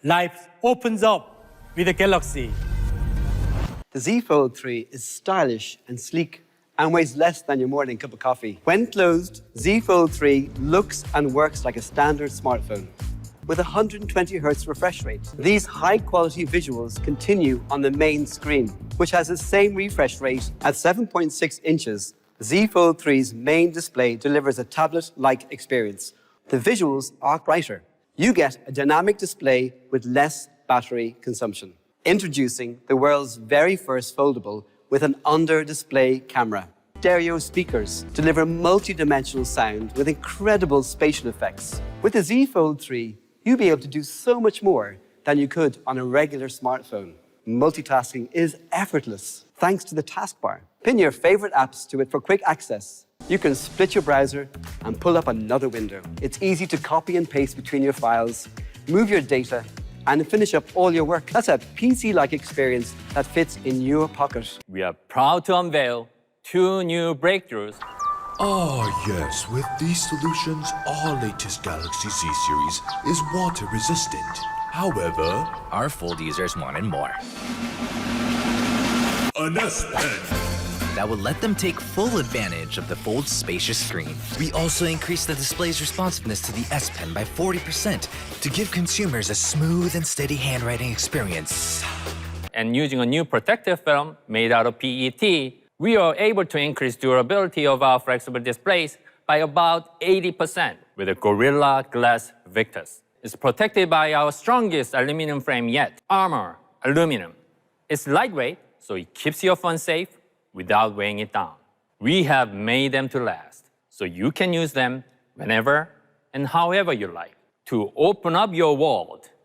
life opens up with the Galaxy. The Z Fold 3 is stylish and sleek and weighs less than your morning cup of coffee. When closed, Z Fold 3 looks and works like a standard smartphone with a 120 Hz refresh rate. These high-quality visuals continue on the main screen, which has the same refresh rate at 7.6 inches. Z Fold 3's main display delivers a tablet-like experience. The visuals are brighter. You get a dynamic display with less battery consumption. Introducing the world's very first foldable with an under-display camera. Stereo speakers deliver multi-dimensional sound with incredible spatial effects. With the Z Fold 3, you'll be able to do so much more than you could on a regular smartphone. Multitasking is effortless thanks to the taskbar. Pin your favorite apps to it for quick access. You can split your browser and pull up another window. It's easy to copy and paste between your files, move your data, and finish up all your work. That's a PC-like experience that fits in your pocket. We are proud to unveil 2 new breakthroughs. Ah, yes, with these solutions, our latest Galaxy Z series is water resistant. However, our Fold users wanted more. an S Pen. That will let them take full advantage of the Fold's spacious screen. We also increased the display's responsiveness to the S Pen by 40% to give consumers a smooth and steady handwriting experience. And using a new protective film made out of PET, we are able to increase durability of our flexible displays by about 80% with the Gorilla Glass Victus. It's protected by our strongest aluminum frame yet, Armor Aluminum. It's lightweight, so it keeps your phone safe without weighing it down. We have made them to last, so you can use them whenever and however you like to open up your world